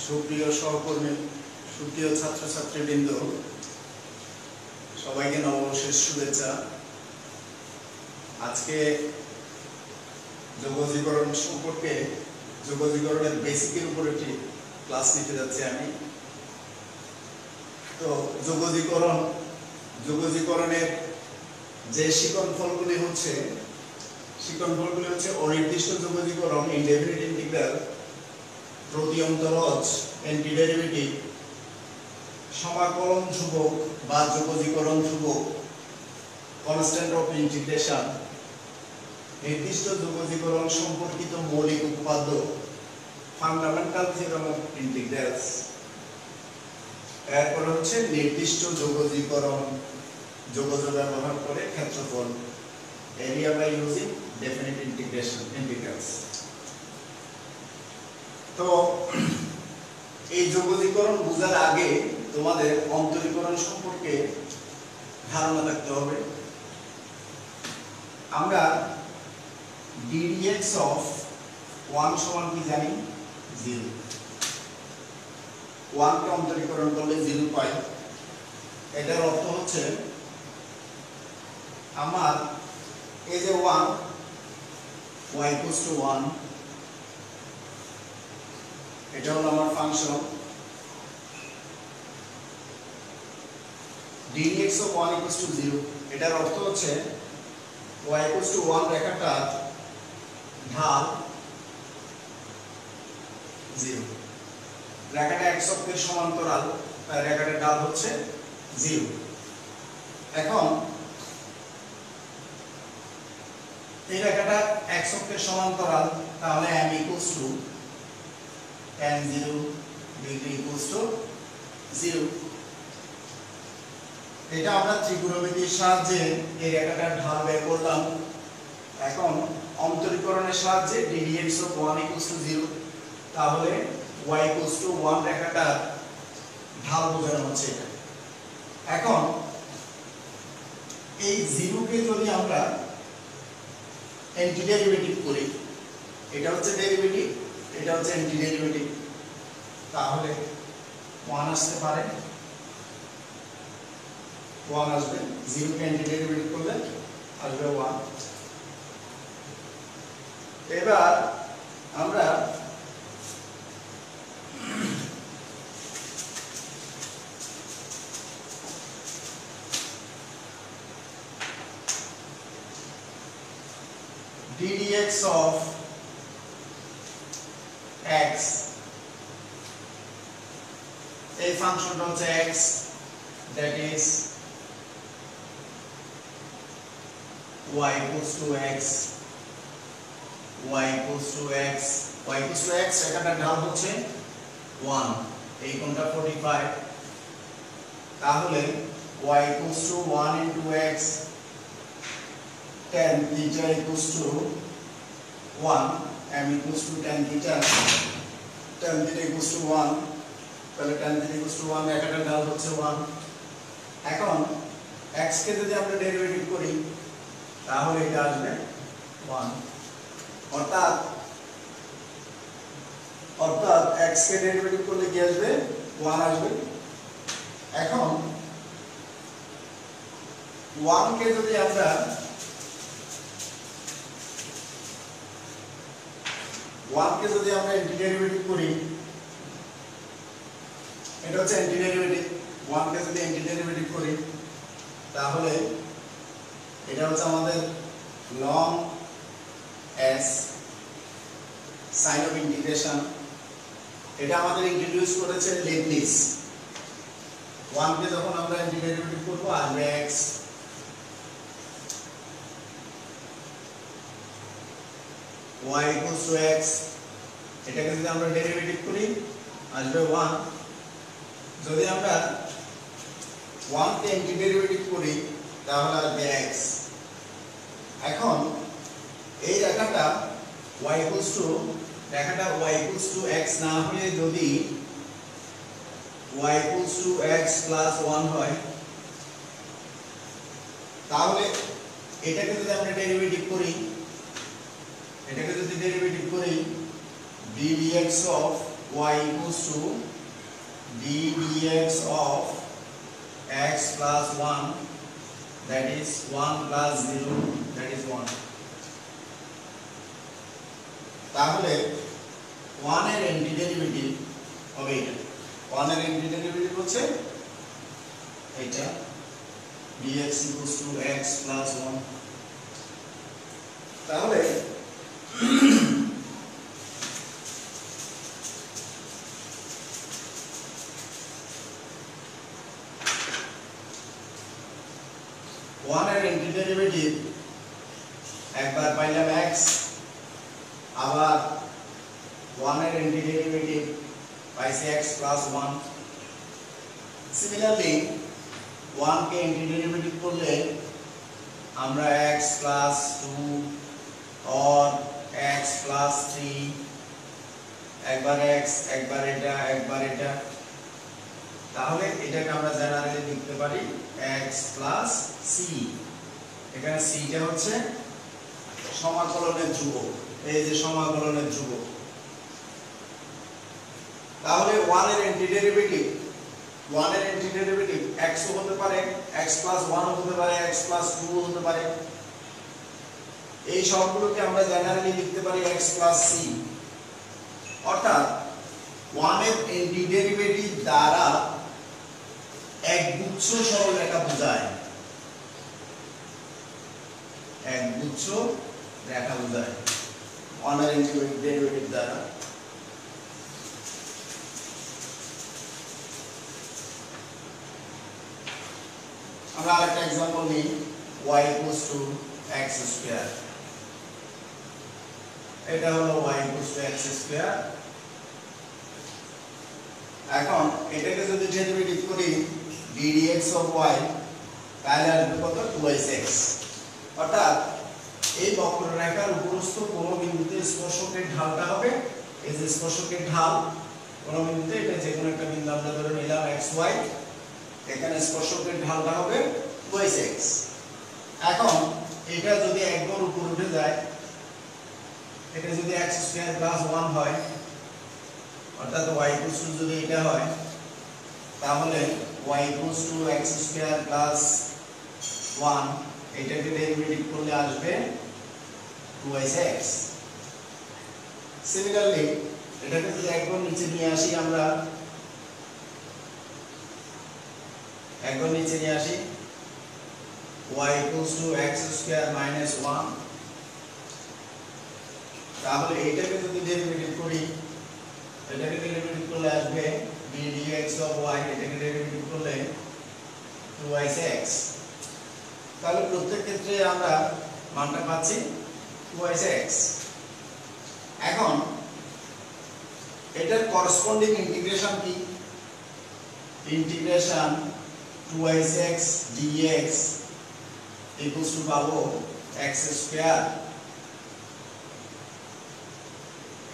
সুপ্রিয় সহকর্মী, সুপ্রিয় ছাত্রছাত্রীবৃন্দ, সবাইকে নববর্ষের শুভেচ্ছা। আজকে যোগজীকরণ সম্পর্কে, যোগজীকরণের বেসিকের উপর একটি ক্লাস নিতে যাচ্ছি আমি। তো যোগজীকরণের যে শিকনফলগুলি হচ্ছে অনির্দিষ্ট যোগজীকরণ, ইনডেফিনিট ইন্টিগ্রাল, প্রতিঅন্তরজ, অ্যান্টিডেরিভেটিভ, সমাকলন ধ্রুবক বা যোগজীকরণ ধ্রুবক, কনস্ট্যান্ট অফ ইন্টিগ্রেশন, নির্দিষ্ট যোগজীকরণ সম্পর্কিত মৌলিক উপপাদ্য, ফান্ডামেন্টাল থিওরেম অফ ইন্টিগ্রালস। এরপর হচ্ছে নির্দিষ্ট যোগজীকরণ, যোগজ ব্যবহার করে ক্ষেত্রফল, area by using definite integrals. তো এই যোগজীকরণ বোঝার আগে তোমাদের অন্তরীকরণ সম্পর্কে ধারণা থাকতে হবে। আমরা ddx অফ 1 সমান কি জানি? 0। 1 কে অন্তরীকরণ করলে 0 পাই। এটার অর্থ হচ্ছে আমার এই যে 1 y equals to 1, এটা হলো আমার function. ddx of 1 equals to 0, এটার অর্থ হচ্ছে y equals to 1 রেখাটা ঢাল 0, রেখাটা x অক্ষের সমান্তরাল, তাই রেখাটার ঢাল হচ্ছে 0। এখন এই রেখাটা x অক্ষের সমান্তরাল, তাহলে m equals to tan 0 degree equals to 0। এটা আমরা ত্রিকোণমিতির সাহায্যে এই রেখাটার ঢাল বের করলাম। এখন অন্তরীকরণের সাহায্যে ddx of 1 equals to 0, তাহলে y equals to 1 রেখাটার ঢাল বোঝানো হচ্ছে এটা। এখন এই 0 কে যদি আমরা অ্যান্টিডেরিভেটিভ করি, এটা হচ্ছে ডেরিভেটিভ, এটা হচ্ছে অ্যান্টিডেরিভেটিভ, তাহলে 1 আসতে পারে, 1 আসবে। 0 কে অ্যান্টিডেরিভেটিভ করলে আসবে 1। এবার আমরা ddx of x, এই ফাংশনটা হচ্ছে x, that is y equals to x, y equals to x, y equals to x, এখানটার ঢাল হচ্ছে 1, এই কোণটা 45, তাহলে y equals to 1 into x, tan theta equals to 1, m equals to tan theta equals to 1, তাহলে tan theta equals to 1, রেখাটার ঢাল হচ্ছে 1। এখন x কে যদি আমরা ডেরিভেটিভ করি, তাহলে এটা আসবে 1, অর্থাৎ x কে ডেরিভেটিভ করলে কি আসবে? 1 আসবে। এখন 1 কে যদি আমরা অ্যান্টিডেরিভেটিভ করি, এটা হচ্ছে অ্যান্টিডেরিভেটিভ, 1 কে যদি অ্যান্টিডেরিভেটিভ করি, তাহলে এটা হচ্ছে আমাদের long s sin of integration এটা আমাদের ইন্ট্রোডিউস করেছে লিবনিজ। 1 কে যখন আমরা ডেরিভেটিভ করব আসবে x, y equals to x, এটাকে যদি আমরা ডেরিভেটিভ করি আসবে 1। যদি আমরা 1 কে ডেরিভেটিভ করি তাহলে আসবে x। এখন এই রেখাটা y equals to x না হলে যদি y equals to x plus 1 হয় তাহলে এটাকে যদি আমরা ডেরিভেটিভ করি d dx of y equals to d dx of x plus 1, that is 1 plus 0, that is 1। তাহলে 1 এর অ্যান্টিডেরিভেটিভ হবে এটা, 1 এর অ্যান্টিডেরিভেটিভ হচ্ছে এটা dx equals to x plus 1। তাহলে 1 এর অ্যান্টিডেরিভেটিভ একবার পাইলাম x, আবার 1 এর অ্যান্টিডেরিভেটিভ পাইছি x plus 1। সিমিলারলি 1 কে অ্যান্টিডেরিভেটিভ করলে আমরা x plus 2 or x plus 3, একবার x একবার এটা, তাহলে এটাকে আমরা জেনারেলি লিখতে পারি x plus c। এখানে c টা হচ্ছে সমাকলনের ধ্রুবক, এই যে সমাকলনের ধ্রুবক। তাহলে 1 এর অ্যান্টিডেরিভেটিভ x ও হতে পারে, x plus 1 ও হতে পারে, x plus 2 ও হতে পারে। এই সবগুলোকে আমরা জেনারেলি লিখতে পারি x plus c। অর্থাৎ 1 এর অ্যান্টিডেরিভেটিভ দ্বারা এক গুচ্ছ সরলরেখা বোঝায়, এক গুচ্ছ রেখা বোঝায় 1 এর অ্যান্টিডেরিভেটিভ দ্বারা। আমরা আরেকটা एग्जांपल নিই, y equals to x square। এটা হলো y equals to x square। এখন এটাকে যদি ডেরিভেটিভ করি d dx of y তাহলে আসবে কত 2x। অর্থাৎ এই বক্ররেখার উপরস্থ কোন বিন্দুতে স্পর্শকের ঢালটা হবে, এই যে স্পর্শকের ঢাল কোন বিন্দুতে, এটা যে কোনো একটা বিন্দু আমরা ধরে নিলাম xy, এখানে স্পর্শকের ঢালটা হবে 2x। এখন এটা যদি একবার উপর উঠে যায়, এটা যদি x স্কয়ার প্লাস 1 হয়, অর্থাৎ y equals to যদি এটা হয় তাহলে y equals to x square plus 1, এটাকে ডেরিভেটিভ করলে আসবে 2x। সিমিলারলি এটাকে যদি একবার নিচে নিয়ে আসি, আমরা একবার নিচে নিয়ে আসি y equals to x square minus 1, তাহলে এটাকে যদি ডেরিভেটিভ করি, এটাকে ডেরিভেটিভ করলে আসবে d dx of y, এটাকে ডেরিভেটিভ করলে 2x। তাহলে প্রত্যেক ক্ষেত্রে আমরা মানটা পাচ্ছি 2x। এখন এটার করসপন্ডিং ইন্টিগ্রেশন কি? Integration 2x dx equals to পাবো x স্কয়ার।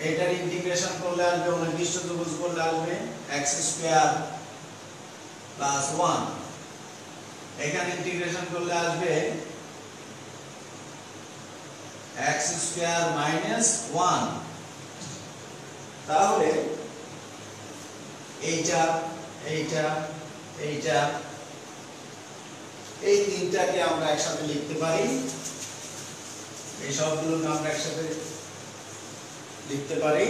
এটার ইন্টিগ্রেশন করলে আসবে, অনির্দিষ্ট ত্রিভুজ করলে আসবে x স্কয়ার প্লাস 1। এখানে ইন্টিগ্রেশন করলে আসবে x স্কয়ার মাইনাস 1। তাহলে এইটা এই তিনটাকে আমরা একসাথে লিখতে পারি, এই সবগুলোকে আমরা একসাথে লিখতে পারি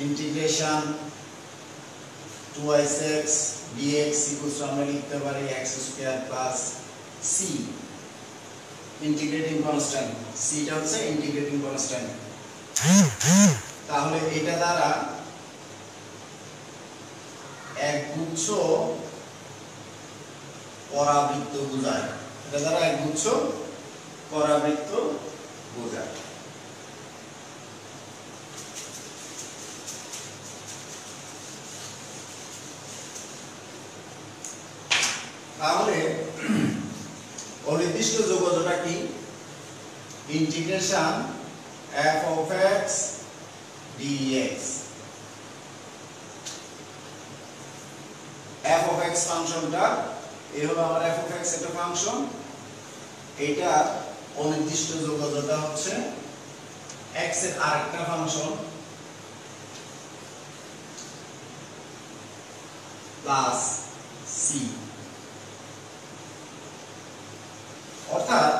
integration 2x dx equals to আমরা লিখতে পারি x square plus c, integrating constant. c টা হচ্ছে ইন্টিগ্রেটিং কনস্ট্যান্ট। তাহলে এটা দ্বারা একগুচ্ছ পরাবৃত্ত বোঝায়, এটা দ্বারা একগুচ্ছ পরাবৃত্ত বোঝায়। তাহলে অনির্দিষ্ট যোগজটা কি? Integration f of x dx। f of x ফাংশনটা এই হলো আমার f of x একটা ফাংশন, এটা অনির্দিষ্ট যোগজটা হচ্ছে x এর আরেকটা ফাংশন প্লাস c, অর্থাৎ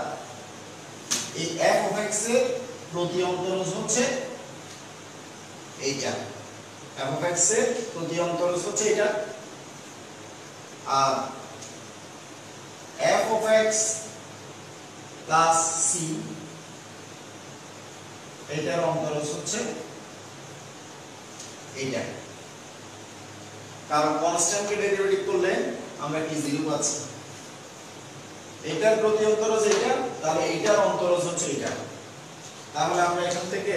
এই f of x এর প্রতি অন্তরজ হচ্ছে এইটা, f of x এর প্রতি অন্তরজ হচ্ছে এটা, আর f of x plus c এটার অন্তরজ হচ্ছে এইটা। কারণ কনস্ট্যান্টকে ডেরিভেটিভ করলে আমরা কি জিরো পাচ্ছি, এটার প্রতি অন্তরজ এটা, তাহলে এইটার অন্তরজ হচ্ছে এটা। তাহলে আমরা এখান থেকে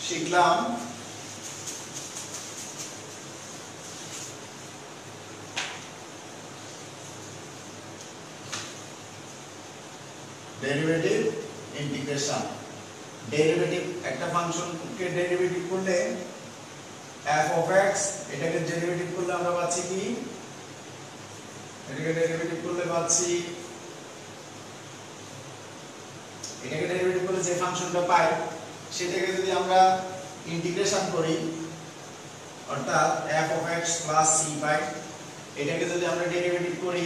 শিখলাম ডেরিভেটিভ ইন্টিগ্রেশন। ডেরিভেটিভ একটা ফাংশনকে ডেরিভেটিভ করলে f of x, এটাকে ডেরিভেটিভ করলে আমরা পাচ্ছি কি, এটাকে ডেরিভেটিভ করলে পাচ্ছি, এটাকে ডেরিভেটিভ করলে যে ফাংশনটা পাই সেটাকে যদি আমরা ইন্টিগ্রেশন করি অর্থাৎ f of x plus c পাই, এটাকে যদি আমরা ডেরিভেটিভ করি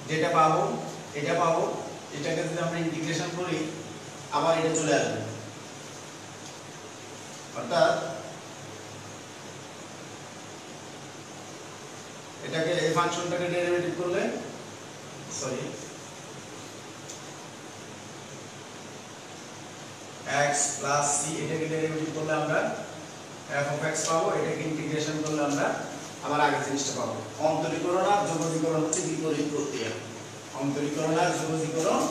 যেটা পাবো এটা পাবো, এটাকে যদি আমরা ইন্টিগ্রেশন করি আবার এটা চলে আসবে, অর্থাৎ এটাকে এই ফাংশনটাকে ডেরিভেটিভ করলে x plus c এটাকে ডেরিভেটিভ করলে আমরা f of x পাবো, এটাকে ইন্টিগ্রেশন করলে আমরা আবার আগের জিনিসটা পাবো। অন্তরীকরণ আর যোগজীকরণ হচ্ছে বিপরীত প্রক্রিয়া, অন্তরীকরণ আর যোগজীকরণ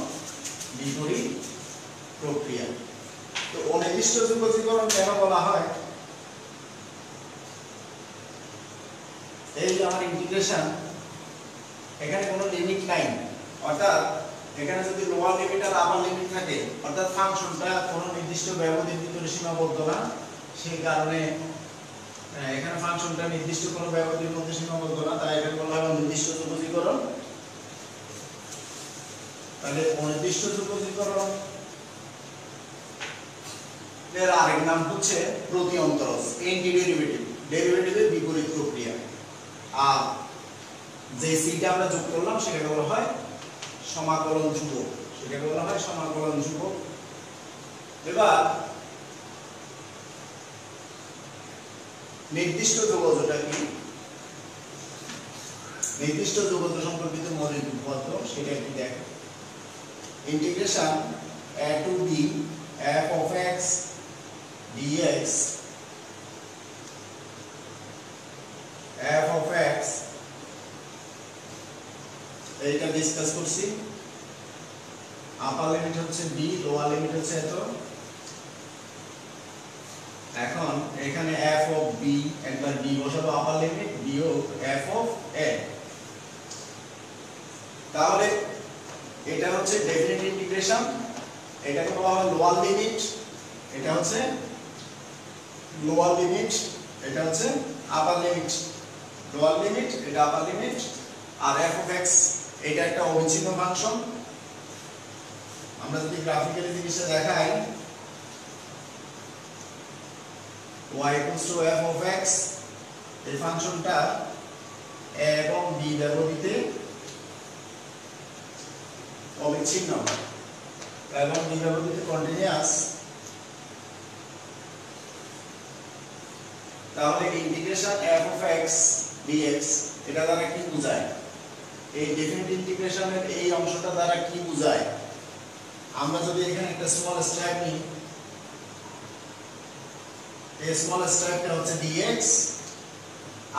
বিপরীত প্রক্রিয়া। তো অনির্দিষ্ট যোগজীকরণ কেন বলা হয়? এই যে আমার ইন্টিগ্রেশন, এখানে কোনো লিমিট নাই, অর্থাৎ এখানে যদি লোয়ার লিমিট আর আপার লিমিট থাকে, অর্থাৎ ফাংশনটা কোনো নির্দিষ্ট ব্যবধির ভিতরে সীমাবদ্ধ না, সেই কারণে এখানে ফাংশনটা নির্দিষ্ট কোনো ব্যবধির মধ্যে সীমাবদ্ধ না, তাই এটাকে বলা হয় অনির্দিষ্ট যোগজীকরণ। তাহলে অনির্দিষ্ট যোগজীকরণ এর আরেক নাম হচ্ছে প্রতি অন্তরজ, এন্টি ডেরিভেটিভ, ডেরিভেটিভের বিপরীত প্রক্রিয়া। আর যে সিটা আমরা যোগ করলাম সেটাকে বলা হয় সমাকলন ধ্রুবক, সেটাকে বলা হয় সমাকলন ধ্রুবক। এবার নির্দিষ্ট যোগজটা কি? নির্দিষ্ট যোগজ সম্পর্কিত মৌলিক উপপাদ্য সেটা কি দেখো। Integration a to b f of x dx f of x এইটা ডিসকাস করছি। আপার লিমিট হচ্ছে b, লোয়ার লিমিট হচ্ছে এত। এখন এখানে f of b, একবার b বসাবো আপার লিমিট, বিয়োগ f of a। তাহলে এটা হচ্ছে ডেফিনিট ইন্টিগ্রেশন, এটাকে বলা হয় লোয়ার লিমিট, এটা হচ্ছে লোয়ার লিমিট, এটা হচ্ছে আপার লিমিট। লোয়ার লিমিট, এটা আপার লিমিট। আর f of x এটা একটা অবিচ্ছিন্ন ফাংশন। আমরা যদি গ্রাফিক্যালি জিনিসটা দেখাই, y equals to f of x, এই ফাংশনটা a এবং b ব্যবধিতে অবিচ্ছিন্ন এবং b ব্যবধিতে কন্টিনিউয়াস। তাহলে integration f of x dx এটা দ্বারা কি বোঝায়? এই ডেফিনিট ইন্টিগ্রেশনের এই অংশটা দ্বারা কি বোঝায়? আমরা যদি এখানে একটা স্মল স্টেপ নিই, এই স্মল স্ট্রাইপটা হচ্ছে dx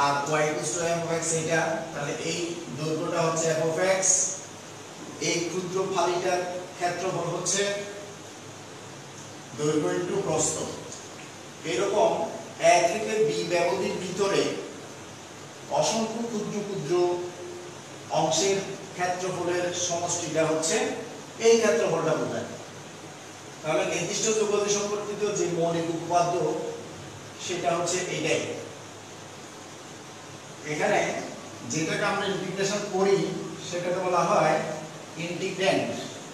আর y equal to f of x এটা, তাহলে এই দৈর্ঘ্যটা হচ্ছে f of x, এই ক্ষুদ্র ফালিটার ক্ষেত্রফল হচ্ছে দৈর্ঘ্য ইনটু প্রস্থ। এরকম a থেকে b ব্যবধির ভিতরে অসংখ্য ক্ষুদ্র ক্ষুদ্র অংশের ক্ষেত্রফলের সমষ্টিটা হচ্ছে এই ক্ষেত্রফলটা বোঝায়। তাহলে নির্দিষ্ট যোগফল সম্পর্কিত যে মৌলিক উপপাদ্য সেটা হচ্ছে এটাই। এখানে যেটাকে আমরা ইন্টিগ্রেশন করি সেটাকে বলা হয় ইন্টিগ্র্যান্ড,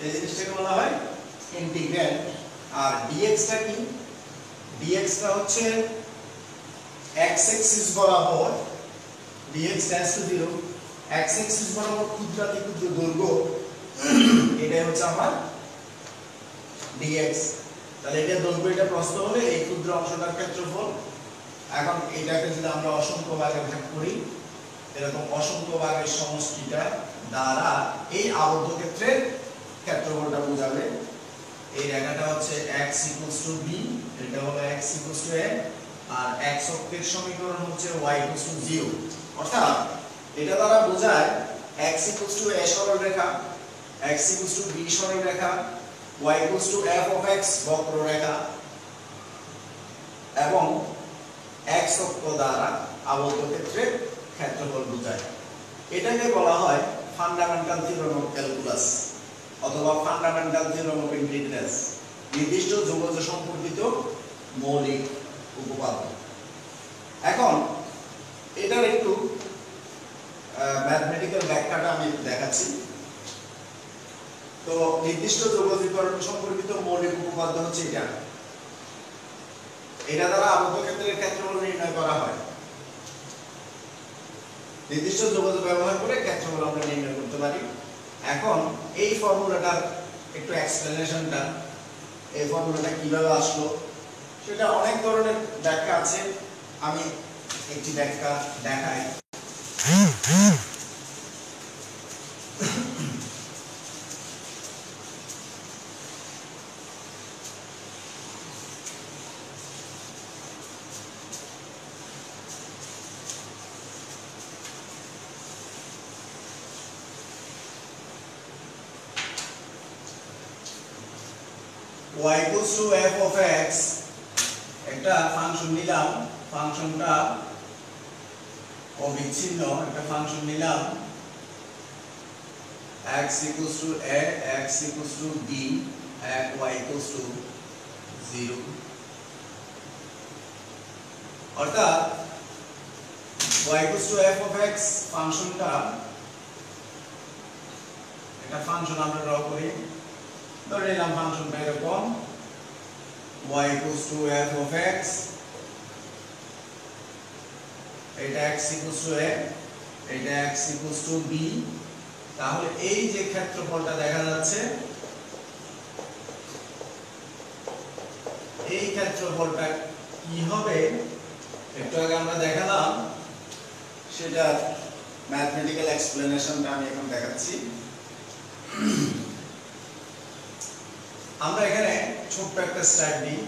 এই জিনিসটাকে বলা হয় ইন্টিগ্র্যান্ড। আর dx টা কি? dx টা হচ্ছে x অ্যাক্সিস বরাবর, dx tends to 0, x Axis বরাবর ক্ষুদ্রাতি ক্ষুদ্র দৈর্ঘ্য, এটাই হচ্ছে আমার dx। তাহলে এটা দৈর্ঘ্য এটা প্রস্থ হলে এই ক্ষুদ্র অংশটার ক্ষেত্রফল। এখন এটাকে যদি আমরা অসংখ্য ভাগে ভাগ করি, এরকম অসংখ্য ভাগের সমষ্টিটা দ্বারা এই আবদ্ধ ক্ষেত্রের ক্ষেত্রফলটা বোঝাবে। এই রেখাটা হচ্ছে x = b, এটা হলো x = a, আর x অক্ষের সমীকরণ হচ্ছে y = 0। অর্থাৎ এটা দ্বারা বোঝায় x = a সরলরেখা, x = b সরলরেখা, y = f of x বক্ররেখা এবং x অক্ষ দ্বারা আবদ্ধ ক্ষেত্রের ক্ষেত্রফল বোঝায়। এটাকে বলা হয় ফান্ডামেন্টাল থিওরেম অফ ক্যালকুলাস অথবা ফান্ডামেন্টাল থিওরেম অফ ইন্টিগ্রালস, নির্দিষ্ট যোগজ সম্পর্কিত মৌলিক উপপাদ্য। এখন এটার একটু ম্যাথমেটিক্যাল ব্যাখ্যাটা আমি দেখাচ্ছি। তো নির্দিষ্ট যোগজীকরণ সম্পর্কিত মৌলিক উপপাদ্য হচ্ছে এটা। এটা দ্বারা আবদ্ধ ক্ষেত্রের ক্ষেত্রফল নির্ণয় করা হয়। নির্দিষ্ট যোগজ ব্যবহার করে ক্ষেত্রফল আমরা নির্ণয় করতে পারি। এখন এই ফর্মুলাটার একটু এক্সপ্লেনেশনটা, এই ফর্মুলাটা কিভাবে আসলো সেটা অনেক ধরনের ব্যাখ্যা আছে, আমি একটি ব্যাখ্যা দেখাই। y equals to f of x একটা ফাংশন নিলাম, ফাংশনটা অবিচ্ছিন্ন একটা ফাংশন নিলাম, x equals to a, x equals to b, and y equals to 0। অর্থাৎ y equals to f of x ফাংশনটা একটা ফাংশন আমরা ড্র করি। ধরে নিলাম ফাংশনটা এরকম y equals to f of x, এটা x equals to a, এটা x equals to b। তাহলে এই যে ক্ষেত্রফলটা দেখা যাচ্ছে, এই ক্ষেত্রফলটা কি হবে একটু আগে আমরা দেখালাম, সেটা ম্যাথমেটিক্যাল এক্সপ্লেনেশনটা আমি এখন দেখাচ্ছি। আমরা এখানে ছোট্ট একটা স্লাইড দিই,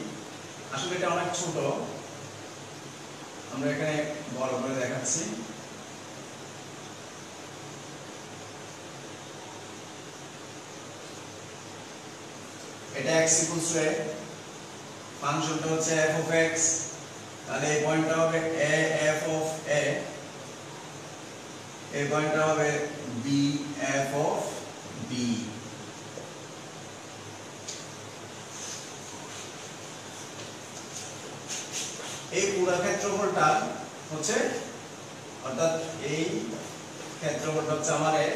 আসলে এটা অনেক ছোট, আমরা এখানে বড় করে দেখাচ্ছি। এটা x equals to a, ফাংশনটা হচ্ছে f of x, তাহলে এই পয়েন্টটা হবে a f of a, এই পয়েন্টটা হবে b f of b। এই পুরো ক্ষেত্রফলটা হচ্ছে, অর্থাৎ এই ক্ষেত্রফলটা হচ্ছে আমার a,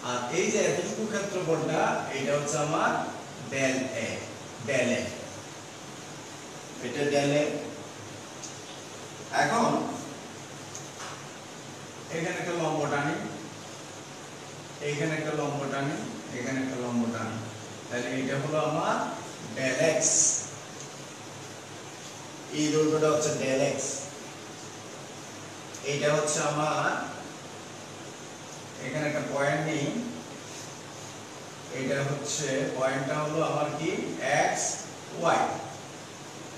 আর এই যে এতটুকু ক্ষেত্রফলটা এটা হচ্ছে আমার ডেল a, ডেল a, এটা ডেল a। এখন এখানে একটা লম্ব টানি, এইখানে একটা লম্ব টানি, এখানে একটা লম্ব টানি, তাহলে এটা হলো আমার ডেল x। এই দৈর্ঘ্যটা হচ্ছে ডেল x, এইটা হচ্ছে আমার, এখানে একটা পয়েন্ট নেই, এটা হচ্ছে পয়েন্টটা হলো আমার কি x y,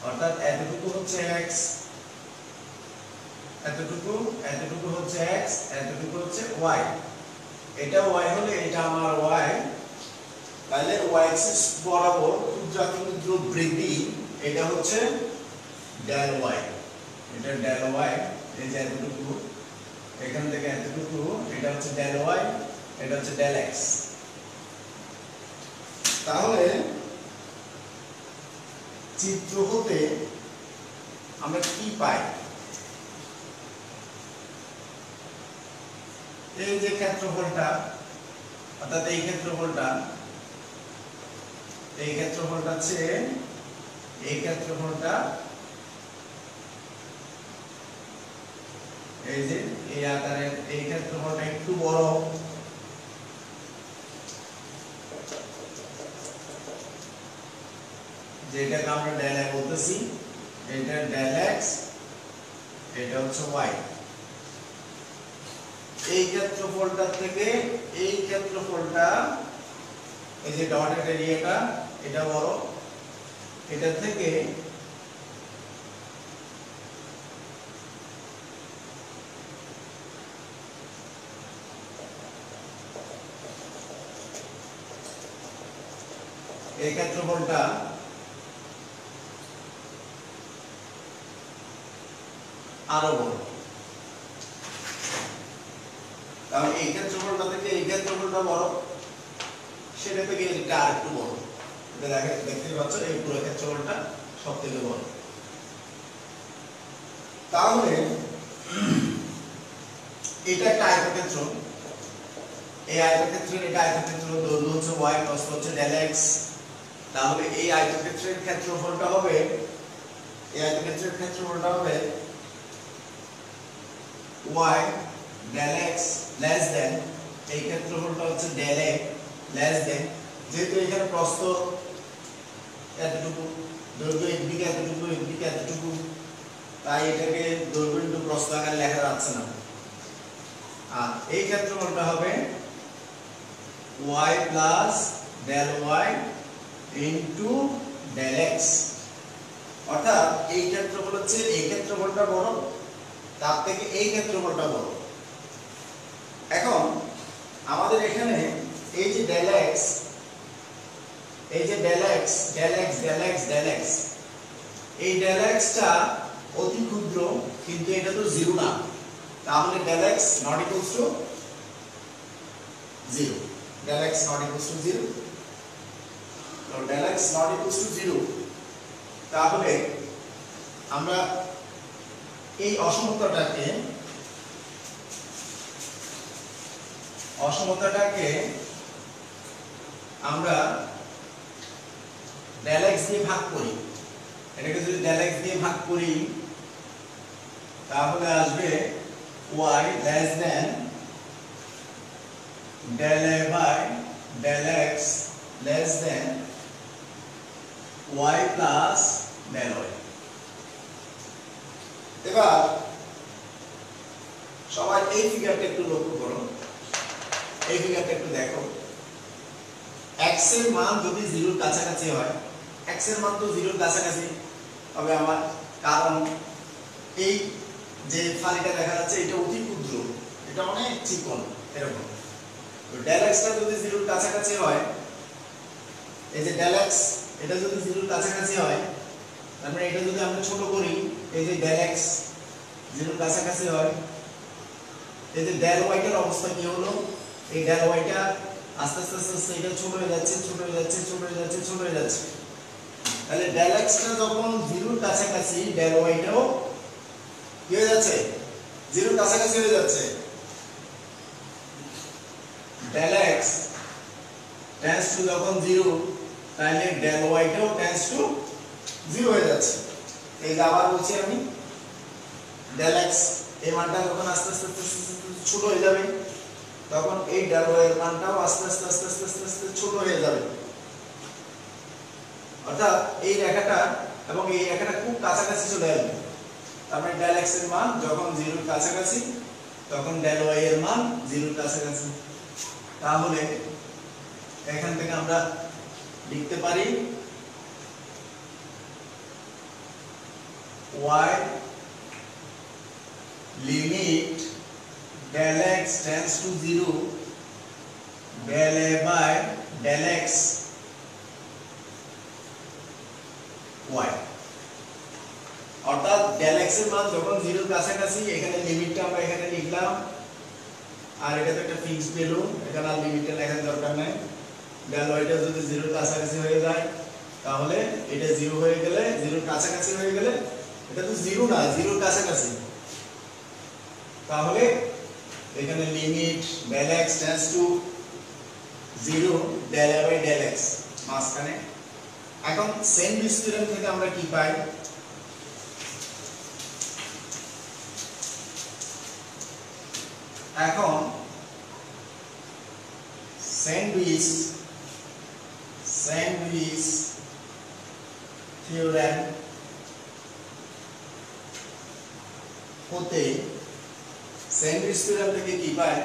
অর্থাৎ এতটুকু হচ্ছে x, এতটুকু হচ্ছে x, এতটুকু হচ্ছে y। এটা y হলে এটা আমার y, তাহলে y অ্যাক্সিস বরাবর ক্ষুদ্রাতিক্ষুদ্র বৃদ্ধি এটা হচ্ছে ডেল y, এটা ডেল y। এই যে এতটুকু, এখান থেকে এতটুকু, এটা হচ্ছে ডেল y, এটা হচ্ছে ডেল x। তাহলে চিত্র হতে আমরা কি পাই? এই যে ক্ষেত্রফলটা, অর্থাৎ এই ক্ষেত্রফলটা হচ্ছে এই ক্ষেত্রফলটা, এই যে এই আকারের এই ক্ষেত্রফলটা একটু বড়, যেটাকে আমরা ডেল y বলতেছি, এটা ডেল x, এটা হচ্ছে y। এই ক্ষেত্রফলটা থেকে এই ক্ষেত্রফলটা, এই যে ডটের এরিয়াটা এটা বড়, এটা থেকে এই ক্ষেত্রফলটা আরো বড়। কারণ এই ক্ষেত্রফলটা থেকে এই ক্ষেত্রফলটা বড়, সেটা থেকে এটা আরেকটু বড়। এটা দেখতে পাচ্ছ, এই পুরো ক্ষেত্রফলটা সবথেকে বড়। তাহলে এটা একটা আয়তক্ষেত্র, এই আয়তক্ষেত্রের এটা আয়তক্ষেত্র, দৈর্ঘ্য হচ্ছে y, প্রস্থ হচ্ছে ডেল x। তাহলে এই আয়তক্ষেত্রের ক্ষেত্রফলটা হবে, এই আয়তক্ষেত্রের ক্ষেত্রফলটা হবে y del x less than, এই ক্ষেত্রফলটা হচ্ছে ডেল a লেস দেন, যেহেতু এখানে প্রস্থ এতটুকু, দৈর্ঘ্য একদিকে এতটুকু, একদিকে এতটুকু, তাই এটাকে দৈর্ঘ্য ইনটু প্রস্থ আকারে লেখা যাচ্ছে না। আর এই ক্ষেত্রফলটা হবে y plus del y into del x। অর্থাৎ এই ক্ষেত্রফল হচ্ছে এই ক্ষেত্রফলটা বড়, তার থেকে এই ক্ষেত্রফলটা বড়। এখন আমাদের এখানে এই যে ডেল x, এই যে del x, del x, del x, del x, এই ডেল x টা অতি ক্ষুদ্র, কিন্তু এটা তো জিরো না, তাহলে del x not equals to zero. Del x not equals to zero, তো del x not equals to zero. তাহলে আমরা এই অসমতাটাকে আমরা ডেল x দিয়ে ভাগ করি। এটাকে যদি ডেল x দিয়ে ভাগ করি তাহলে আসবে y less than del a by del x less than y plus del y। এবার সবাই এই ফিগারটা একটু লক্ষ্য করো, এই ফিগারটা একটু দেখো। x এর মান যদি 0 এর কাছাকাছি হয়, x এর মান তো 0 এর কাছাকাছি হবে আমার, কারণ এই যে ফালিটা দেখা যাচ্ছে এটা অতি ক্ষুদ্র, এটা অনেক চিকন এরকম। তো ডেল x টা যদি 0 এর কাছাকাছি হয়, এই যে ডেল x এটা যদি 0 এর কাছাকাছি হয়, তার মানে এটা যদি আমরা ছোট করি, এই যে ডেল x 0 এর কাছাকাছি হয়, এই যে ডেল y এর অবস্থা কি হলো? এই ডেল y টা আস্তে আস্তে আস্তে এটা ছোট হয়ে যাচ্ছে, ছোট হয়ে যাচ্ছে, ছোট হয়ে যাচ্ছে, ছোট হয়ে যাচ্ছে। তাহলে ডেল x টা যখন 0 এর কাছাকাছি, ডেল y টাও কি হয়ে যাচ্ছে? 0 এর কাছাকাছি হয়ে যাচ্ছে। ডেল x টেন্ডস টু যখন 0, তাহলে ডেল y টাও টেন্ডস টু 0 হয়ে যাচ্ছে। এই যে আবার বলছি আমি, ডেল x এই মানটা যখন আস্তে আস্তে ছোট হয়ে যাবে, তখন এই ডেল y এর মানটাও আস্তে আস্তে আস্তে আস্তে আস্তে আস্তে ছোট হয়ে যাবে। অর্থাৎ এই রেখাটা এবং এই রেখাটা খুব কাছাকাছি চলে আসবে। তার মানে ডেল x এর মান যখন 0 এর কাছাকাছি, তখন ডেল y এর মান 0 এর কাছাকাছি। তাহলে এখান থেকে আমরা লিখতে পারি y limit del x tends to 0 del a by del x y অর্থাৎ del x এর মান যখন 0 এর কাছাকাছি এখানে লিমিটটা আমরা এখানে লিখলাম আর এটা তো একটা ফিক্সড ভ্যালু এখানে আর লিমিটটা লেখার দরকার নাই del y টা যদি 0 এর কাছাকাছি হয়ে যায় তাহলে এটা 0 হয়ে গেলে 0 এর কাছাকাছি হয়ে গেলে এটা তো 0 না 0 এর কাছাকাছি তাহলে এখানে limit del x tends to 0 del a by del x মাঝখানে এখন স্যান্ডউইচ থিওরেম থেকে আমরা কি পাই এখন স্যান্ডউইচ থিওরেম হতে স্যান্ডউইচ থিওরেম থেকে কি পাই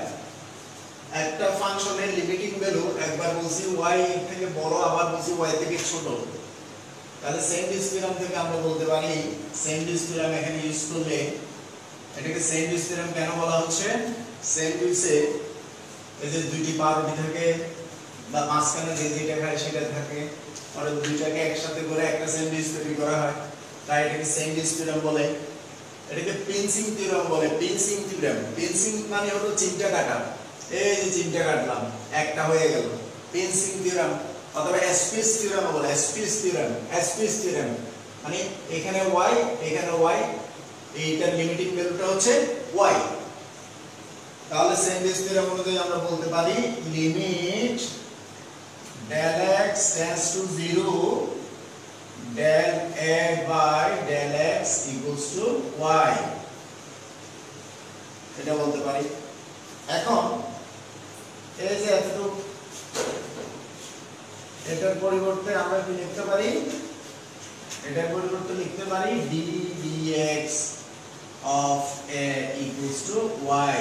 একটা ফাংশনের লিমিটিং ভ্যালু একবার বলছি y থেকে বড় আবার বলছি y থেকে ছোট তাহলে স্যান্ডউইচ থিওরেম থেকে আমরা বলতে পারি স্যান্ডউইচ থিওরেম এখানে ইউজ করলে এটাকে স্যান্ডউইচ থিওরেম কেন বলা হচ্ছে স্যান্ডউইচে এই যে দুইটি পাউরুটি থাকে বা মাঝখানে যে যেটা খায় সেটা থাকে আর দুইটাকে একসাথে করে একটা স্যান্ডউইচ তৈরি করা হয় তাই এটাকে স্যান্ডউইচ থিওরেম বলে এটাকে পিঞ্চিং থিওরেম বলে পিঞ্চিং মানে হলো চিমটা কাটা এই যে চিমটা কাটলাম একটা হয়ে গেল পিঞ্চিং থিওরেম অথবা স্পেস থিওরেম বলে স্পেস থিওরেম মানে এখানে y এইটার লিমিটিং ভ্যালুটা হচ্ছে y তাহলে স্যান্ডউইচ থিওরেম অনুযায়ী আমরা বলতে পারি limit del x tends to 0 del a by del x equals to y এটা বলতে পারি এখন এই যে এতটুকু এটার পরিবর্তে আমরা কি লিখতে পারি এটার পরিবর্তে লিখতে পারি d dx of a equals to y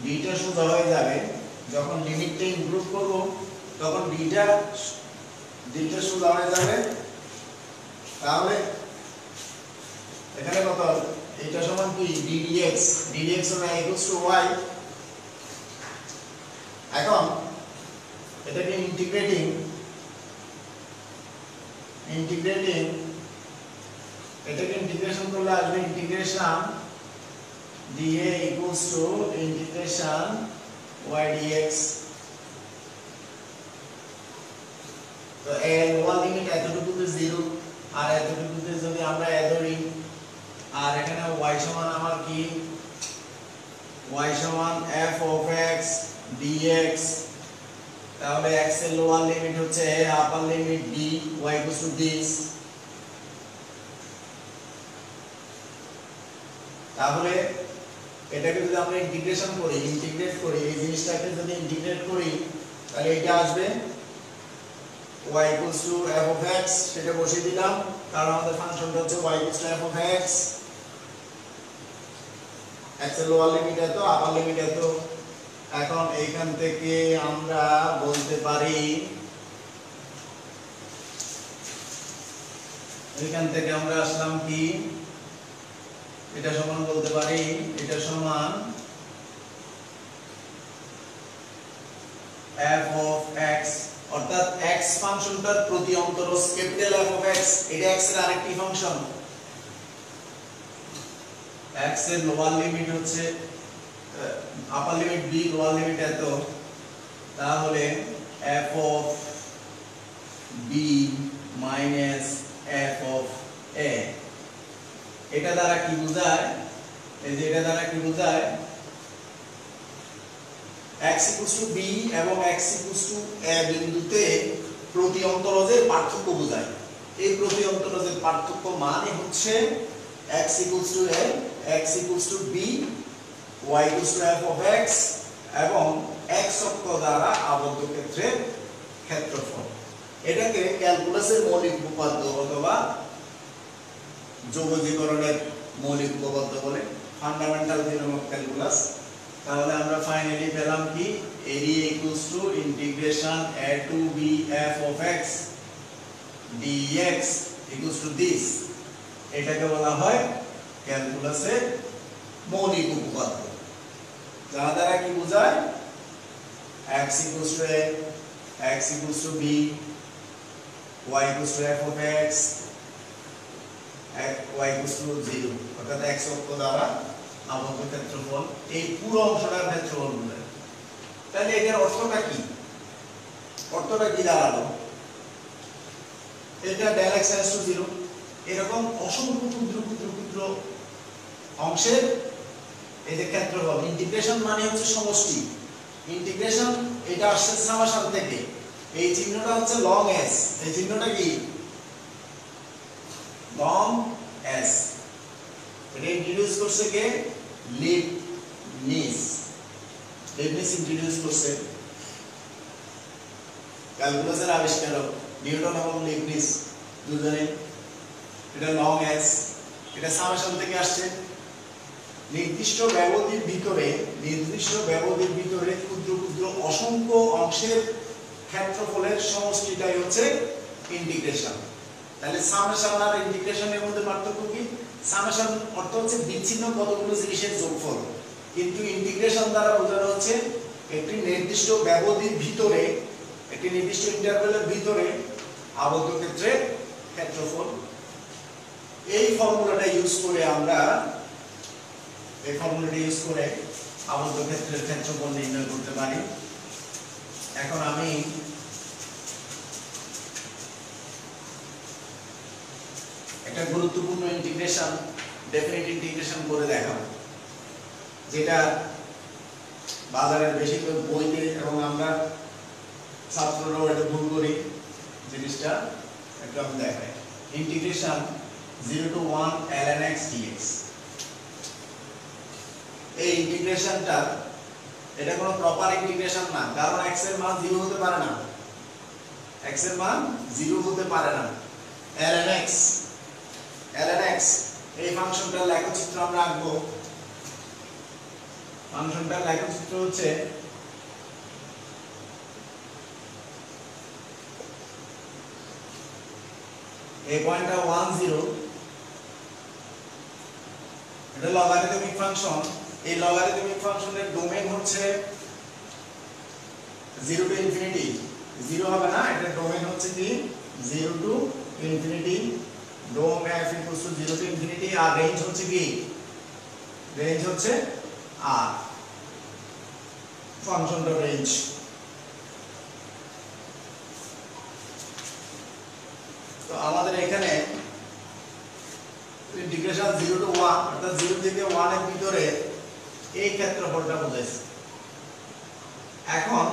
dটা সোজা হয়ে যাবে যখন লিমিটটা ইমপ্রুভ করব তখন dটা সোজা হয়ে যাবে তাহলে এখানে কত এটা সমান কি ddx of a equals to y এখন এটাকে ইন্টিগ্রেটিং এটাকে ইন্টিগ্রেশন করলে আসবে integration dA equals to integration y dx তো এর লোয়ার লিমিট এতটুকুতে 0 আর এতটুকুতে যদি আমরা এ ধরি আর এখানে y সমান আমার কি y সমান f of x dx তাহলে x এর লোয়ার লিমিট হচ্ছে a upper limit d y equals to this তাহলে এটাকে যদি আমরা ইন্টিগ্রেট করি এই জিনিসটাকে যদি ইন্টিগ্রেট করি তাহলে এটা আসবে y equals to f of x সেটা বসিয়ে দিলাম কারণ আমাদের ফাংশনটা হচ্ছে y equals to f of x x এর লোয়ার লিমিট এত আপার লিমিট এত এখন এইখান থেকে আমরা বলতে পারি এইখান থেকে আমরা আসলাম কি এটা সমান বলতে পারি এটা সমান f of x অর্থাৎ x ফাংশনটার প্রতি অন্তরজ ক্যাপিটাল f of x এটা x এর আরেকটি ফাংশন x এর লোয়ার লিমিট হচ্ছে আপার লিমিট b লোয়ার লিমিট এত তাহলে f of b minus f of a এটা দ্বারা কি বোঝায় এই যে এটা দ্বারা কি বোঝায় x equals to b এবং x equals to a বিন্দুতে প্রতি অন্তরজের পার্থক্য বোঝায় এই প্রতি অন্তরজের পার্থক্য মানে হচ্ছে x equals to a x equals to b y equals to f of x এবং x অক্ষ দ্বারা আবদ্ধ ক্ষেত্রের ক্ষেত্রফল এটাকে ক্যালকুলাসের মৌলিক উপপাদ্য অথবা যোগজীকরণের মৌলিক উপপাদ্য বলে ফান্ডামেন্টাল থিওরেম অফ ক্যালকুলাস তাহলে আমরা ফাইনালি পেলাম কি area equals to integration a to b f of x dx equals to this, এটাকে বলা হয় ক্যালকুলাসের মৌলিক উপপাদ্য, যার দ্বারা কি বোঝায় x equals to a, x equals to b, y equals to f of x, y equals to 0, অর্থাৎ x অক্ষ দ্বারা আবদ্ধ ক্ষেত্রফল, এই পুরো অংশটার ক্ষেত্রফল বোঝায়। তাহলে এর অর্থটা কি? অর্থটা কি দাঁড়ালো? এটা del x = 0, এরকম অসংখ্য ক্ষুদ্র ক্ষুদ্র ক্ষুদ্র অংশের এই যে ক্ষেত্রফল, ইন্টিগ্রেশন মানে হচ্ছে সমষ্টি, ইন্টিগ্রেশন এটা আসছে সামেশন থেকে, এই চিহ্নটা হচ্ছে লং s, এই চিহ্নটা কি লং s, এটা ইন্ট্রোডিউস করছে কে? লিবনিজ ইন্ট্রোডিউস করছে, ক্যালকুলাসের আবিষ্কারক নিউটন এবং লিবনিজ দুজনে। এটা লং s, এটা সামেশন থেকে আসছে। নির্দিষ্ট ব্যবধির ভিতরে ক্ষুদ্র ক্ষুদ্র অসংখ্য অংশের ক্ষেত্রফলের সমষ্টিটাই হচ্ছে ইন্টিগ্রেশন। তাহলে সামেশন আর ইন্টিগ্রেশনের মধ্যে পার্থক্য কি? সামেশন অর্থ হচ্ছে বিচ্ছিন্ন কতগুলো জিনিসের যোগফল, কিন্তু ইন্টিগ্রেশন দ্বারা বোঝানো হচ্ছে একটি নির্দিষ্ট ব্যবধির ভিতরে, একটি নির্দিষ্ট ইন্টারভ্যালের ভিতরে আবদ্ধ ক্ষেত্রের ক্ষেত্রফল। এই ফর্মুলাটা ইউজ করে আবদ্ধ ক্ষেত্রের ক্ষেত্রফল নির্ণয় করতে পারি। এখন আমি একটা গুরুত্বপূর্ণ ইন্টিগ্রেশন, ডেফিনিট ইন্টিগ্রেশন করে দেখাবো, যেটা বাজারের বেশিরভাগ বইতে এবং আমরা ছাত্ররাও এটা ভুল করি, জিনিসটা একটু আমি দেখাই। Integration 0 to 1 ln x dx, এই ইন্টিগ্রেশনটা এটা কোনো প্রপার ইন্টিগ্রেশন না, কারণ x এর মান 0 হতে পারে না, x এর মান 0 হতে পারে না। ln x এই ফাংশনটার লেখচিত্র আমরা আঁকবো। ফাংশনটার লেখচিত্র হচ্ছে এই পয়েন্টটা 1 0, এটা লগারিদমিক ফাংশন। এই লগারিদমিক ফাংশনের ডোমেইন হচ্ছে 0 টু ইনফিনিটি, 0 হবে না, এটা ডোমেইন হচ্ছে কি 0 to infinity, dom f equals to 0 to infinity, আর রেঞ্জ হচ্ছে কি, রেঞ্জ হচ্ছে r, ফাংশনটার রেঞ্জ। তো আমাদের এখানে ইন্টিগ্রেশন 0 to 1 অর্থাৎ 0 থেকে 1 এর ভিতরে এই ক্ষেত্রফলটা বোঝাইছে। এখন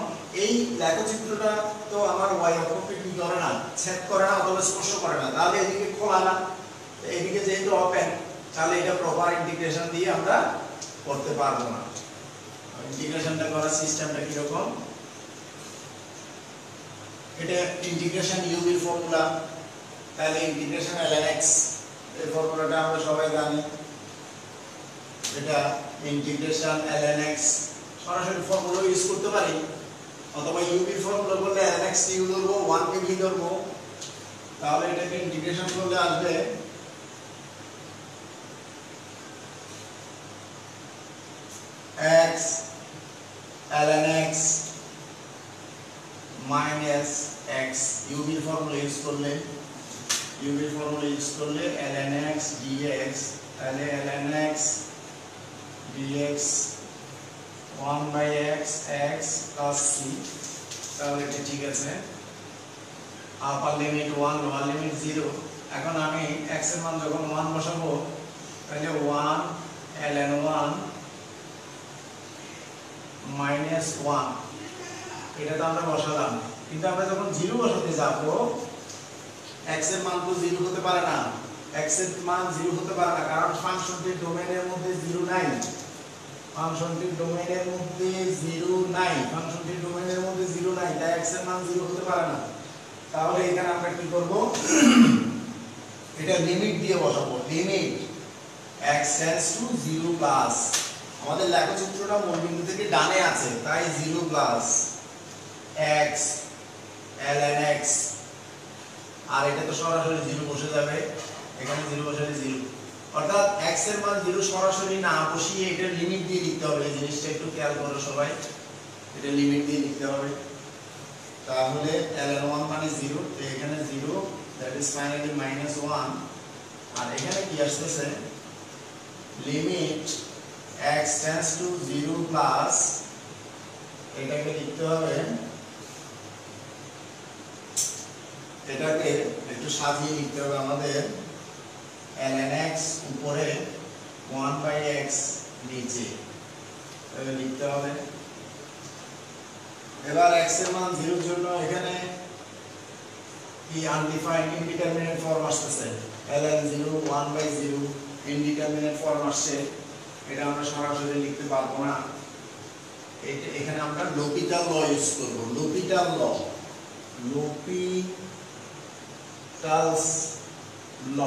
এই লেখচিত্রটা তো আমার y অক্ষকে কি করে না, ছেদ করে না অথবা স্পর্শ করে না, তাহলে এদিকে খোলা না, এদিকে যেহেতু ওপেন, তাহলে এটা প্রপার ইন্টিগ্রেশন দিয়ে আমরা করতে পারবো না। ইন্টিগ্রেশনটা করার সিস্টেমটা কি রকম? এটা ইন্টিগ্রেশন u এর ফর্মুলা, তাহলে ইন্টিগ্রেশন ln x এই ফর্মুলাটা আমরা সবাই জানি। এটা ইন্টিগ্রেশন ln x সরাসরি ফর্মুলা ইউজ করতে পারি, অথবা u এর ফর্মুলা করলে ln x কে u ধরবো, 1 কে v ধরবো, তাহলে এটাকে ইন্টিগ্রেশন করলে আসবে x ln x minus x, u এর ফর্মুলা ইউজ করলে ln x dx, তাহলে ln x dx 1 by x plus c, তাহলে এটা ঠিক আছে। আপার লিমিট 1, লোয়ার লিমিট 0। এখন আমি x এর মান যখন 1 বসাবো, তাহলে 1 ln 1 minus 1, এটা তো আমরা বসালাম, কিন্তু আমরা যখন 0 বসাতে যাব, x এর মান তো 0 হতে পারে না, x এর মান 0 হতে পারে না, কারণ ফাংশনটির ডোমেইনের মধ্যে 0 নাই, ফাংশনটির ডোমেইনের মধ্যে 0 নাই, তাই x এর মান 0 হতে পারে না। তাহলে এখানে আমরা কি করব, এটা লিমিট দিয়ে বসাবো, limit x tends to 0 plus, আমাদের লেখচিত্রটা মূলবিন্দু থেকে ডানে আছে, তাই 0 প্লাস x ln x আর এটা তো সরাসরি 0 বসে যাবে, এখানে 0 বসালে 0, অর্থাৎ x এর মান 0 সরাসরি না বসিয়ে এটা লিমিট দিয়ে লিখতে হবে। এই জিনিসটা একটু খেয়াল করো সবাই, এটা লিমিট দিয়ে লিখতে হবে। তাহলে ln1 মানে 0, তো এখানে 0, দ্যাট ইজ ফাইনালি -1, আর এখানে কি আসছে limit x tends to 0 plus, এটাকে লিখতে হবে, এটাকে একটু সাজিয়ে লিখতে হবে আমাদের, ln x উপরে 1/x নিচে লিখতে হবে। এবার x এর মান 0 এর জন্য এখানে কি আনডিফাইন্ড ইনডিটারমিনেট ফর্ম আসছে, ln 0 1/0 ইনডিটারমিনেট ফর্ম আসছে, এটা আমরা সরাসরি লিখতে পারবো না। এখানে আমরা লোপিটাল ল ইউজ করব, লোপিটাল ল, লোপিটালস ল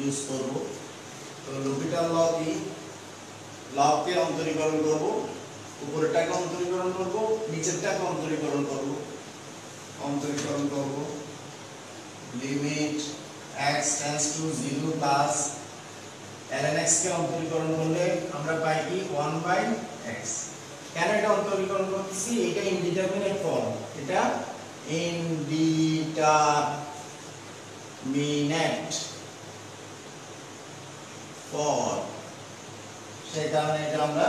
ইউজ করব। তো লোপিটাল ল কি, লবকে অন্তরীকরণ করব, উপরেরটাকে অন্তরীকরণ করব, নিচেরটাকে অন্তরীকরণ করব, limit x tends to 0 plus ln x কে অন্তরীকরণ করলে আমরা পাই কি 1/x। কেন এটা অন্তরীকরণ করতেছি, এটা ইনডিটারমিনেট ফর্ম, এটা ইনডিটারমিনেট ফর্ম, সেই কারণে এটা আমরা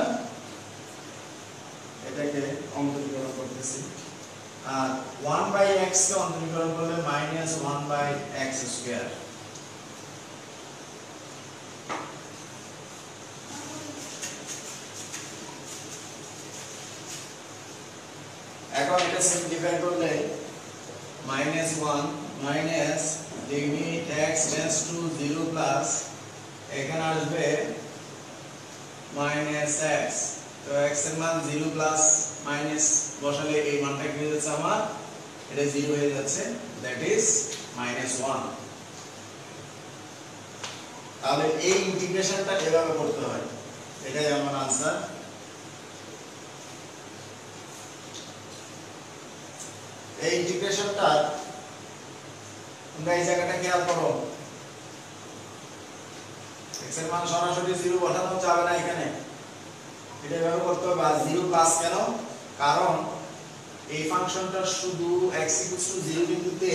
এটাকে অন্তরীকরণ করতেছি। আর 1/x কে অন্তরীকরণ করলে -1/x স্কয়ার। এখন এটা সিম্পলিফাই করলে -1 minus limit x tends to 0 plus, এখানে আসবে -x, তো x এর মান 0 প্লাস মাইনাস বসালে এই মানটা কি হয়ে যাচ্ছে আমার, এটা 0 হয়ে যাচ্ছে, দ্যাট ইজ -1। তাহলে এই ইন্টিগ্রেশনটা এভাবে করতে হয়, এটাই আমার आंसर। এই ইন্টিগ্রেশনটা তোমরা এই জায়গাটা খেয়াল করো, x এর মান সরাসরি 0 বসানো যাবে না এখানে, এটা এভাবে করতে হবে। আর 0 প্লাস কেন, কারণ এই ফাংশনটা শুধু x = 0 বিন্দুতে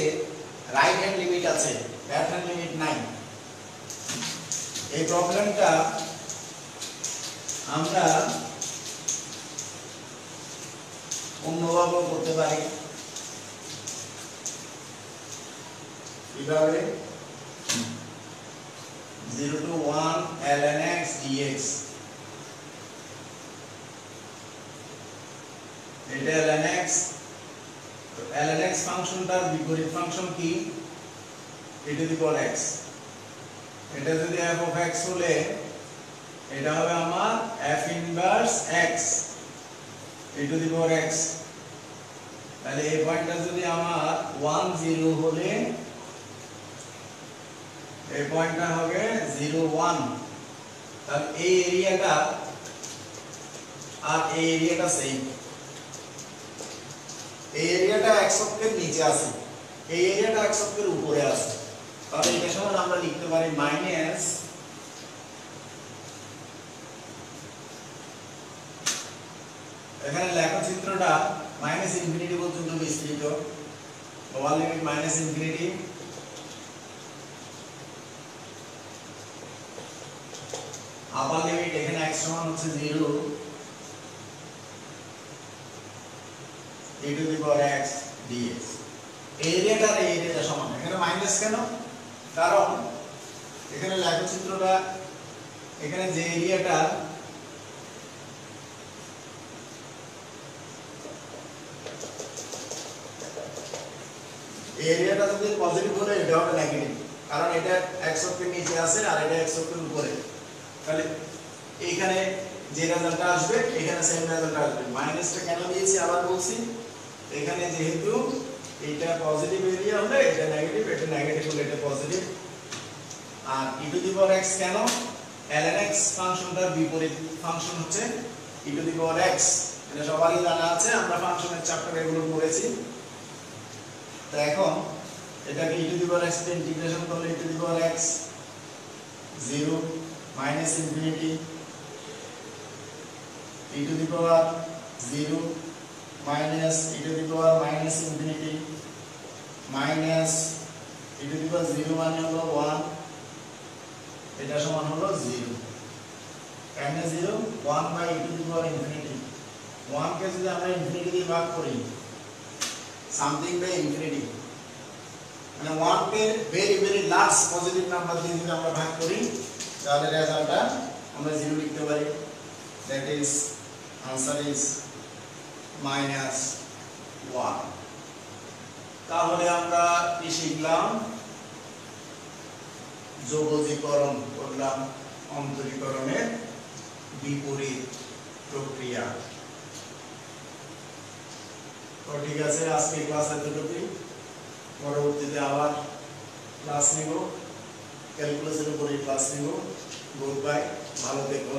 রাইট হ্যান্ড লিমিট আছে, লেফট হ্যান্ড লিমিট নাই। এই প্রবলেমটা আমরা অন্যভাবে করতে পারি, কিভাবে, 0 to 1 ln x dx, এটা ln x, তো ln x ফাংশনটার বিপরীত ফাংশন কি, e to the power x, এটা যদি f of x হলে এটা হবে আমার f inverse x e to the power x, তাহলে এই পয়েন্টটা যদি আমার 1 0 হলে এই পয়েন্টটা হবে 0 1, তাহলে এই এরিয়াটা আর এই এরিয়াটা সেম, এই এরিয়াটা x অক্ষের নিচে আছে, এই এরিয়াটা x অক্ষের উপরে আছে, তাহলে এটা সমান আমরা লিখতে পারি মাইনাস এখানে লেখচিত্রটা -ইনফিনিটি পর্যন্ত বিস্তৃত, লোয়ার লিমিট -ইনফিনিটি, আপার লিমিট এখানে x সমান হচ্ছে 0 e to the power x dx। এরিয়াটা আর এরিয়াটা সমান, এখানে মাইনাস কেন, কারণ এখানে লেখচিত্রটা, এখানে যে এরিয়াটা এরিয়াটা যদি পজিটিভ হলে এটা হবে নেগেটিভ, কারণ এটা x অক্ষের নিচে আছে আর এটা x অক্ষের উপরে, তাহলে এইখানে যে রেজাল্টটা আসবে এখানে সেম রেজাল্ট আসবে। মাইনাসটা কেন দিয়েছি আবার বলছি, এখানে যেহেতু এটা পজিটিভ এরিয়া হলে এটা নেগেটিভ, এটা নেগেটিভ হলে এটা পজিটিভ। আর e to the power x কেন, ln x ফাংশনটার বিপরীত ফাংশন হচ্ছে e to the power x, এটা সবারই জানা আছে, আমরা ফাংশনের চ্যাপ্টারে এগুলো পড়েছি। তো এখন এটাকে e to the power x তে ইন্টিগ্রেশন করলে e to the power x 0 minus infinity e to the power 0 minus e to the power minus infinity minus e to the power 0 মানে হলো 1 এটা সমান হলো 0 কেন 0 1 by e to the power infinity 1 কে যদি আমরা ইনফিনিটি দিয়ে ভাগ করি সামথিং বাই ইনফিনিটি মানে 1 কে ভেরি লার্জ পজিটিভ নাম্বার দিয়ে যদি আমরা ভাগ করি তাহলে রেজাল্টটা আমরা 0 লিখতে পারি দ্যাট ইজ আনসার ইজ -1 তাহলে আমরা কি শিখলাম যোগজীকরণ করলাম অন্তরীকরণের বিপরীত প্রক্রিয়া তো ঠিক আছে আজকে ক্লাস এতটুকুই পরবর্তীতে আবার ক্লাস নিব ক্যালকুলাসের উপরে ক্লাস নিব গুড বাই ভালো থেকো